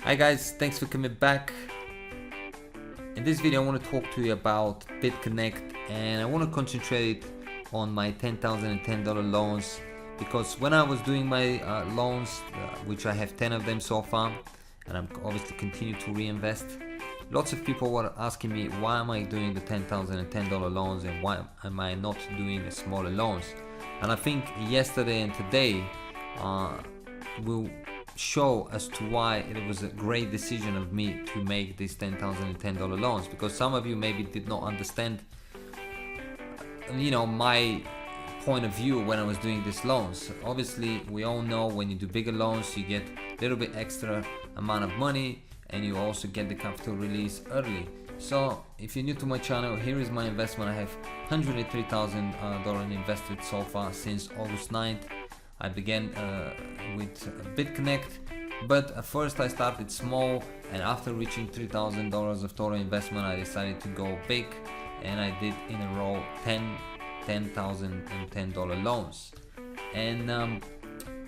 Hi guys, thanks for coming back. In this video I want to talk to you about bitconnect, and I want to concentrate on my $10,010 loans, because when I was doing my loans, which I have 10 of them so far, and I'm obviously continue to reinvest, lots of people were asking me, why am I doing the $10,010 loans and why am I not doing the smaller loans? And I think yesterday and today will show as to why it was a great decision of me to make these $10,010 loans, because some of you maybe did not understand my point of view when I was doing these loans. Obviously we all know when you do bigger loans you get a little bit extra amount of money, and you also get the capital release early. So if you're new to my channel, here is my investment. I have $103,000 invested so far since August 9th. I began with bitconnect, but at first I started small, and after reaching $3,000 of total investment I decided to go big, and I did in a row 10 $10,010 loans. And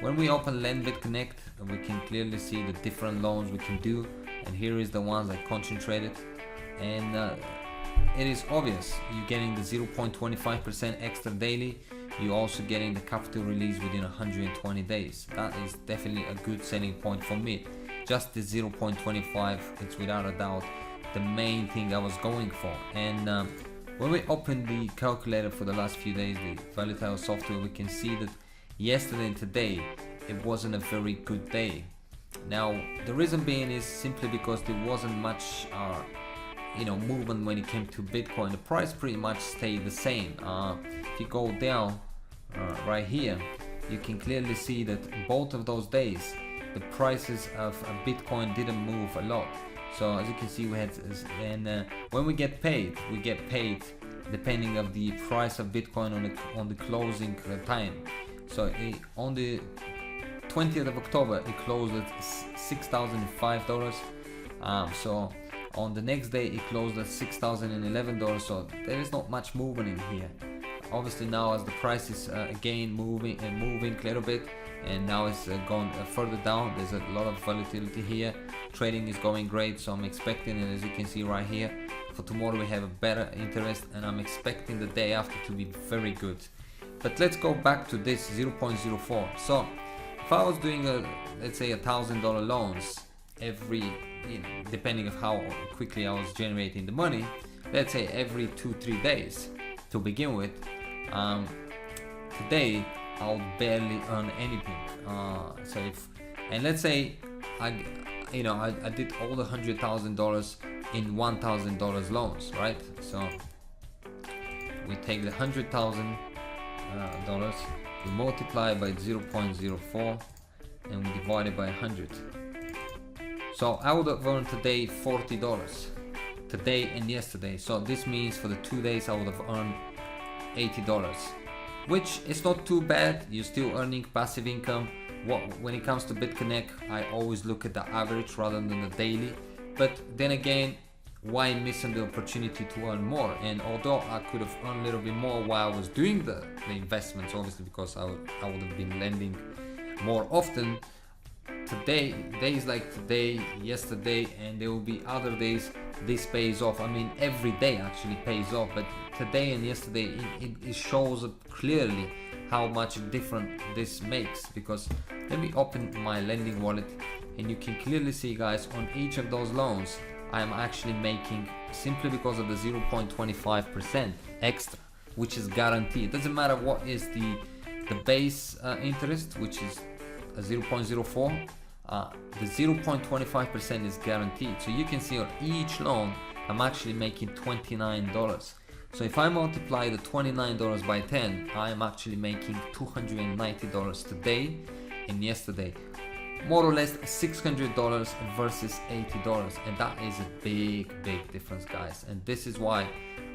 when we open Lend bitconnect, we can clearly see the different loans we can do, and here is the ones I concentrated. And it is obvious, you're getting the 0.25% extra daily. You're also getting the capital release within 120 days. That is definitely a good selling point for me. Just the 0.25, it's without a doubt the main thing I was going for. And when we open the calculator for the last few days, the volatile software, we can see that yesterday and today it wasn't a very good day. Now the reason being is simply because there wasn't much movement when it came to Bitcoin. The price pretty much stayed the same. If you go down right here, you can clearly see that both of those days the prices of Bitcoin didn't move a lot. So as you can see, we had, and when we get paid depending of the price of Bitcoin on the closing time. So on the 20th of October it closed at $6,005. So on the next day it closed at $6,011. So there is not much movement in here. Obviously now as the price is again moving a little bit, and now it's gone further down, there's a lot of volatility here. Trading is going great, so I'm expecting, and as you can see right here, for tomorrow we have a better interest, and I'm expecting the day after to be very good. But let's go back to this 0.04. So if I was doing let's say $1,000 loans every, depending of how quickly I was generating the money, let's say every 2-3 days to begin with, today I'll barely earn anything. And let's say I did all the $100,000 in $1,000 loans, right? So we take the $100,000, we multiply by 0.04, and we divide it by 100. So I would have earned today $40 today and yesterday. So this means for the 2 days I would have earned $80, which is not too bad. You're still earning passive income. When it comes to bitconnect, I always look at the average rather than the daily. But then again, why missing the opportunity to earn more? And although I could have earned a little bit more while I was doing the investments, obviously because I would have been lending more often, today, days like today, yesterday, and there will be other days this pays off. I mean, every day actually pays off, but today and yesterday it shows up clearly how much different this makes. Because let me open my lending wallet, and you can clearly see, guys, on each of those loans I am actually making, simply because of the 0.25% extra, which is guaranteed. It doesn't matter what is the base interest, which is a 0.04. The 0.25% is guaranteed. So you can see on each loan I'm actually making $29. So if I multiply the $29 by 10, I am actually making $290 today and yesterday. More or less $600 versus $80, and that is a big difference, guys. And this is why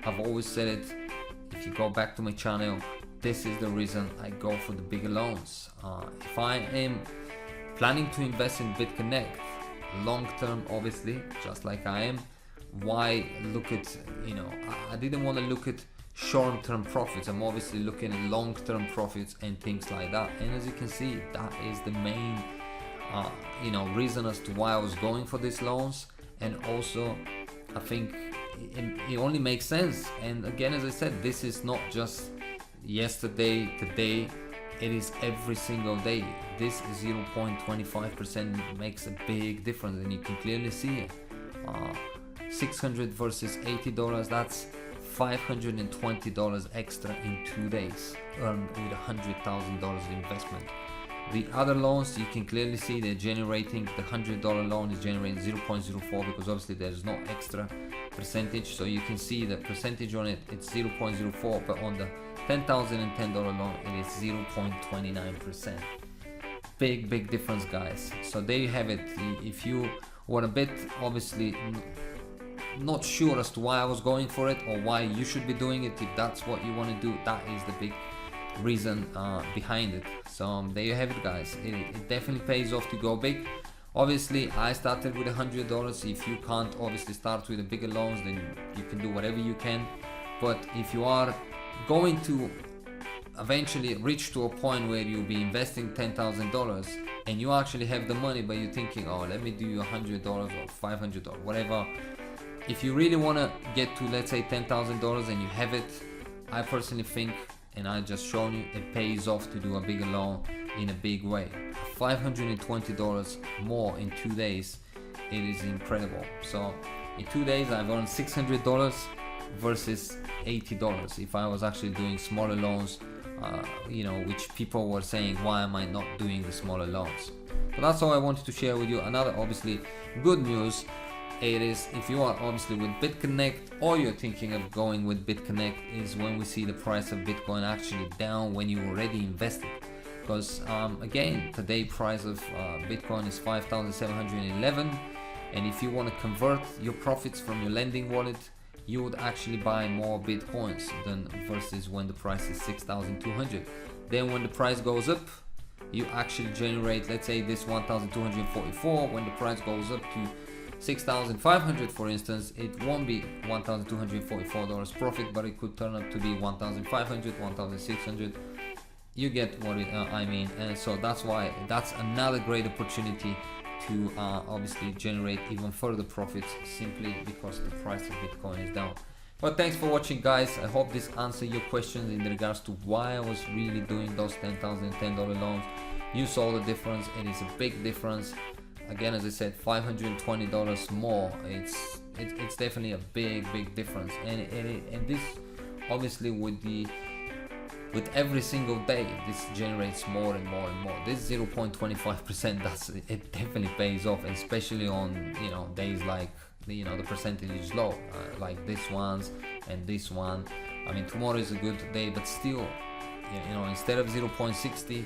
I've always said it. If you go back to my channel, this is the reason I go for the bigger loans. If I am planning to invest in bitconnect long term, obviously, just like I am, why look at, I didn't want to look at short-term profits. I'm obviously looking at long-term profits and things like that. And as you can see, that is the main reason as to why I was going for these loans. And also I think it only makes sense. And again, as I said, this is not just yesterday, today, it is every single day. This 0.25% makes a big difference, and you can clearly see it. 600 versus $80, that's $520 extra in 2 days, earned with $100,000 investment. The other loans, you can clearly see they're generating, the $100 loan is generating 0.04 because obviously there's no extra percentage. So you can see the percentage on it, it's 0.04, but on the $10,010 loan, it is 0.29%. Big difference, guys. So there you have it. If you were a bit obviously not sure as to why I was going for it or why you should be doing it, if that's what you want to do, that is the big reason behind it. So there you have it, guys. It definitely pays off to go big. Obviously I started with $100. If you can't obviously start with the bigger loans, then you can do whatever you can. But if you are going to eventually reach to a point where you'll be investing $10,000 and you actually have the money, but you're thinking, oh, let me do $100 or $500, whatever. If you really want to get to, let's say, $10,000 and you have it, I personally think, and I just shown you, it pays off to do a bigger loan in a big way. $520 more in 2 days, it is incredible. So in 2 days I've earned $600 versus $80 if I was actually doing smaller loans, which people were saying, why am I not doing the smaller loans? So that's all I wanted to share with you. Another obviously good news, it is if you are obviously with bitconnect or you're thinking of going with bitconnect, is when we see the price of Bitcoin actually down when you already invested. Because again, today price of Bitcoin is 5,711, and if you want to convert your profits from your lending wallet, you would actually buy more Bitcoins than versus when the price is 6,200. Then when the price goes up, you actually generate, let's say this 1,244, when the price goes up to 6,500 for instance, it won't be $1,244 profit, but it could turn up to be 1,500, 1,600. You get what I mean. And so that's why that's another great opportunity to obviously generate even further profits, simply because the price of Bitcoin is down. But thanks for watching, guys. I hope this answered your questions in regards to why I was really doing those $10,010 loans. You saw the difference. It is a big difference. Again, as I said, $520 more. It's definitely a big difference. And this obviously with every single day, this generates more and more and more. This 0.25%, it definitely pays off, especially on days like the percentage is low, like this one's and this one. I mean, tomorrow is a good day, but still, instead of 0.60,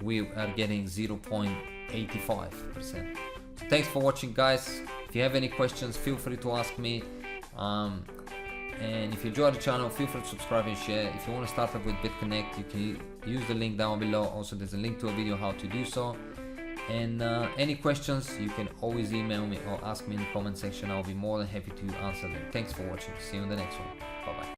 we are getting 0.85%. So thanks for watching, guys. If you have any questions, feel free to ask me. And if you enjoy the channel, feel free to subscribe and share. If you want to start up with bitconnect, you can use the link down below. Also, there's a link to a video how to do so. And any questions, you can always email me or ask me in the comment section. I'll be more than happy to answer them. Thanks for watching. See you in the next one. Bye bye.